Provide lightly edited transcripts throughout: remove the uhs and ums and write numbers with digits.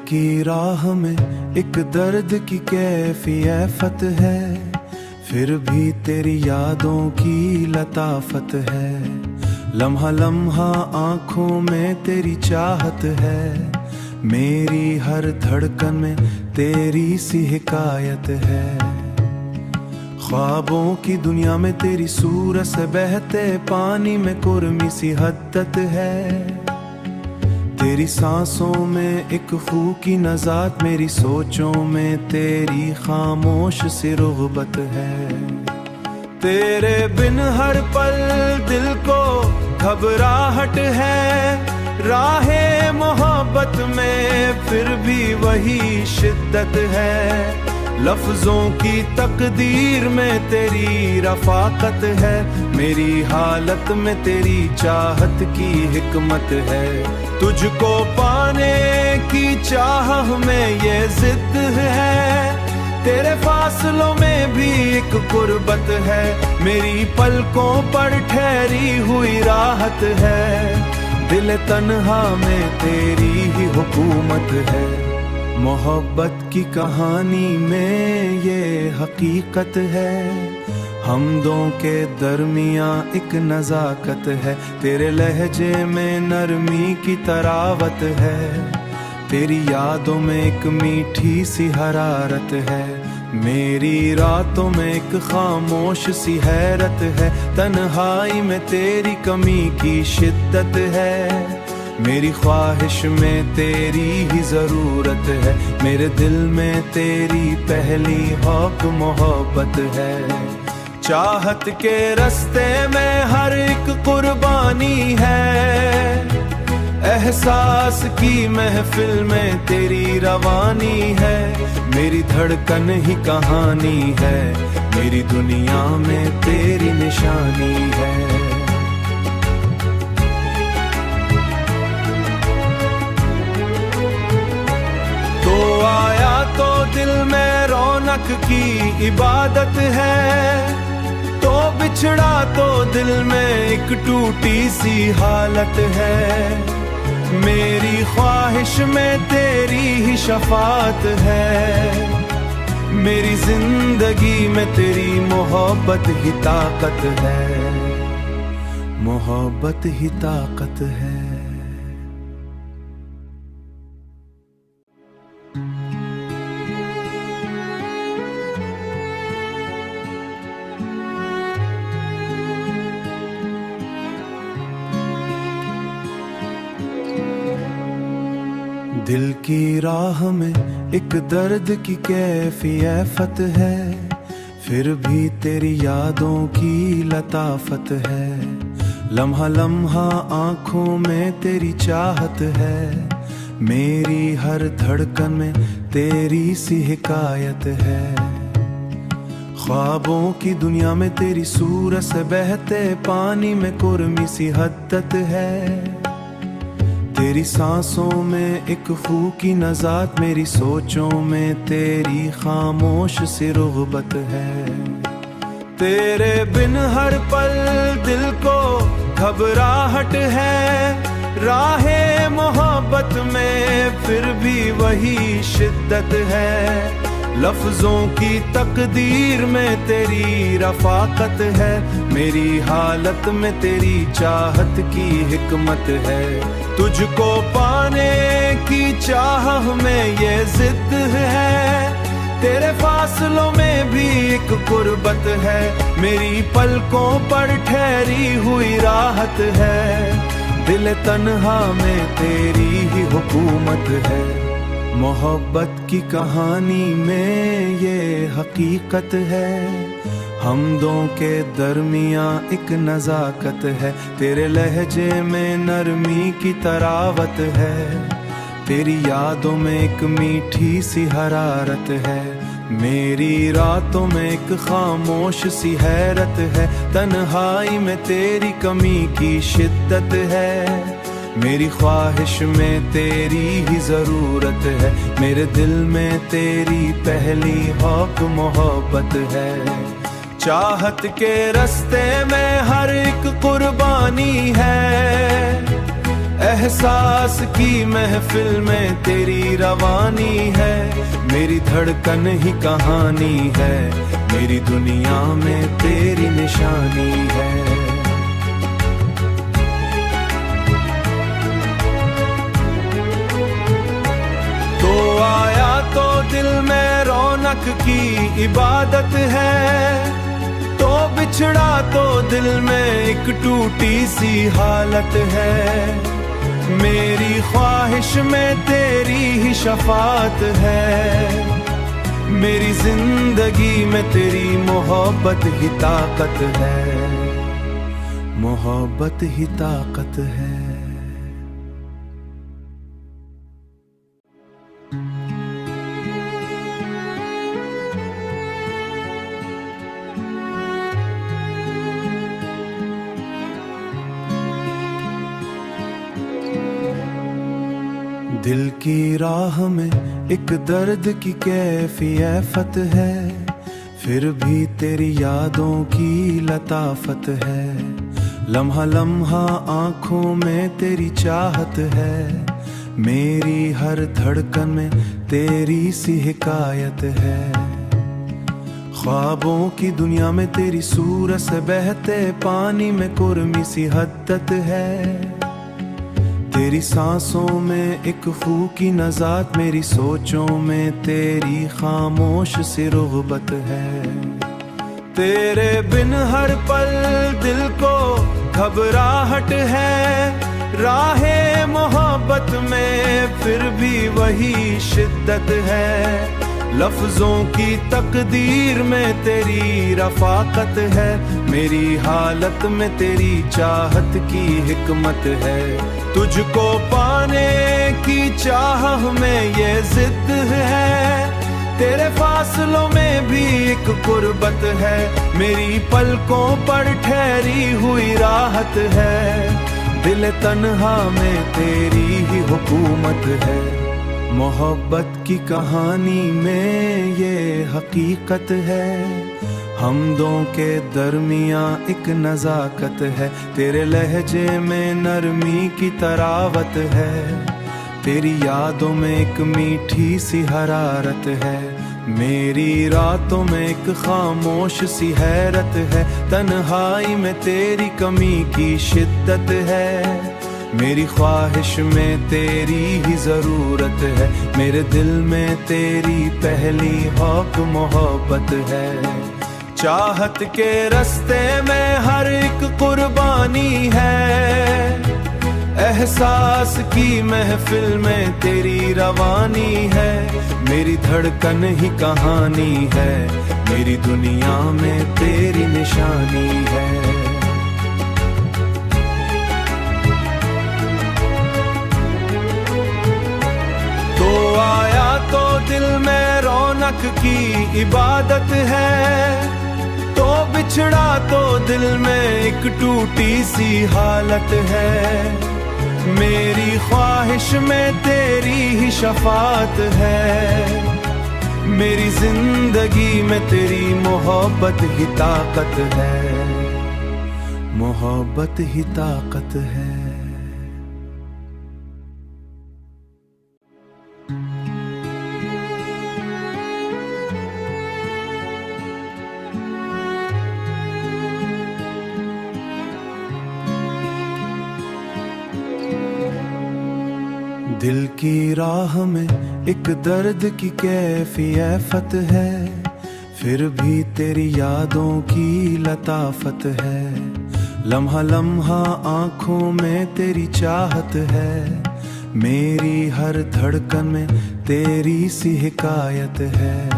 की राह में एक दर्द की कैफियत है, फिर भी तेरी यादों की लताफत है। लम्हा लम्हा आँखों में तेरी चाहत है, मेरी हर धड़कन में तेरी सी हिकायत है। ख्वाबों की दुनिया में तेरी सूरत से बहते पानी में कुर्मी सी हद्दत है। तेरी सांसों में एक खू की नजात, मेरी सोचों में तेरी खामोश सी रुग़बत है। तेरे बिन हर पल दिल को घबराहट है, राहे मोहब्बत में फिर भी वही शिद्दत है। लफ्जों की तकदीर में तेरी रफाकत है, मेरी हालत में तेरी चाहत की हिकमत है। तुझको पाने की चाह में ये जिद है, तेरे फासलों में भी एक गुर्बत है। मेरी पलकों पर ठहरी हुई राहत है, दिल तन्हा में तेरी ही हुकूमत है। मोहब्बत की कहानी में ये हकीकत है, हम दो के दरमियाँ एक नज़ाकत है। तेरे लहजे में नरमी की तरावत है, तेरी यादों में एक मीठी सी हरारत है। मेरी रातों में एक खामोश सी हैरत है, तन्हाई में तेरी कमी की शिद्दत है। मेरी ख्वाहिश में तेरी ही ज़रूरत है, मेरे दिल में तेरी पहली हक मोहब्बत है। चाहत के रास्ते में हर एक कुर्बानी है, एहसास की महफिल में तेरी रवानी है। मेरी धड़कन ही कहानी है, मेरी दुनिया में तेरी निशानी है। तो आया तो दिल में रौनक की इबादत है, तो बिछड़ा तो दिल में एक टूटी सी हालत है। मेरी ख्वाहिश में तेरी ही शफात है, मेरी जिंदगी में तेरी मोहब्बत ही ताकत है, मोहब्बत ही ताकत है। दिल की राह में एक दर्द की कैफियत है, फिर भी तेरी यादों की लताफत है। लम्हा लम्हा आँखों में तेरी चाहत है, मेरी हर धड़कन में तेरी सी हिकायत है। ख्वाबों की दुनिया में तेरी सूरत से बहते पानी में कुर्मी सी हद्दत है। तेरी सांसों में एक खू की नजात, मेरी सोचों में तेरी खामोश सी रुग़बत है। तेरे बिन हर पल दिल को घबराहट है, राहे मोहब्बत में फिर भी वही शिद्दत है। लफ्जों की तकदीर में तेरी रफाकत है, मेरी हालत में तेरी चाहत की हिकमत है। तुझको पाने की चाह में ये जिद है, तेरे फासलों में भी एक गुर्बत है। मेरी पलकों पर ठहरी हुई राहत है, दिल तन्हा में तेरी ही हुकूमत है। मोहब्बत की कहानी में ये हकीकत है, हम दो के दरमियाँ एक नज़ाकत है। तेरे लहजे में नरमी की तरावत है, तेरी यादों में एक मीठी सी हरारत है। मेरी रातों में एक खामोश सी हैरत है, तन्हाई में तेरी कमी की शिद्दत है। मेरी ख्वाहिश में तेरी ही ज़रूरत है, मेरे दिल में तेरी पहली हक मोहब्बत है। चाहत के रास्ते में हर एक कुर्बानी है, एहसास की महफिल में तेरी रवानी है, मेरी धड़कन ही कहानी है, मेरी दुनिया में तेरी निशानी है। तो आया तो दिल में रौनक की इबादत है, तो बिछड़ा तो दिल में एक टूटी सी हालत है। मेरी ख्वाहिश में तेरी ही शफात है, मेरी जिंदगी में तेरी मोहब्बत ही ताकत है, मोहब्बत ही ताकत है। दिल की राह में एक दर्द की कैफियत है, फिर भी तेरी यादों की लताफत है। लम्हा लम्हा आंखों में तेरी चाहत है, मेरी हर धड़कन में तेरी सी हिकायत है। ख्वाबों की दुनिया में तेरी सूरत से बहते पानी में कुर्मी सी हद्दत है। तेरी सांसों में एक खू की नज़ात, मेरी सोचों में तेरी खामोश सी रुग़बत है। तेरे बिन हर पल दिल को घबराहट है, राहे मोहब्बत में फिर भी वही शिद्दत है। लफ्जों की तकदीर में तेरी रफाकत है, मेरी हालत में तेरी चाहत की हिकमत है। तुझको पाने की चाह में ये जिद है, तेरे फासलों में भी एक कुर्बत है। मेरी पलकों पर ठहरी हुई राहत है, दिल तन्हा में तेरी ही हुकूमत है। मोहब्बत की कहानी में ये हकीकत है, हमदों के दरमियां एक नज़ाकत है। तेरे लहजे में नरमी की तरावत है, तेरी यादों में एक मीठी सी हरारत है। मेरी रातों में एक खामोश सी हैरत है, तन्हाई में तेरी कमी की शिद्दत है। मेरी ख्वाहिश में तेरी ही ज़रूरत है, मेरे दिल में तेरी पहली हौक मोहब्बत है। चाहत के रास्ते में हर एक कुर्बानी है, एहसास की महफिल में तेरी रवानी है। मेरी धड़कन ही कहानी है, मेरी दुनिया में तेरी निशानी है। तो आया तो दिल में रौनक की इबादत है, तो बिछड़ा तो दिल में एक टूटी सी हालत है। मेरी ख्वाहिश में तेरी ही शफात है, मेरी जिंदगी में तेरी मोहब्बत ही ताकत है, मोहब्बत ही ताकत है। दिल की राह में एक दर्द की कैफियत है, फिर भी तेरी यादों की लताफत है। लम्हा लम्हा आंखों में तेरी चाहत है, मेरी हर धड़कन में तेरी सी हिकायत है।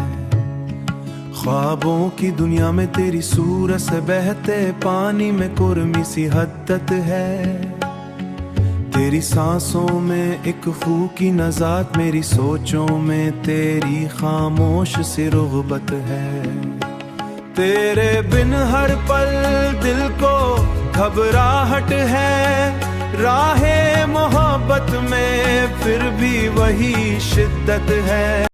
ख्वाबों की दुनिया में तेरी सूरत से बहते पानी में कुर्मी सी हद्दत है। तेरी सांसों में एक खू की नज़ात, मेरी सोचों में तेरी खामोश सी रुग़बत है। तेरे बिन हर पल दिल को घबराहट है, राहे मोहब्बत में फिर भी वही शिद्दत है।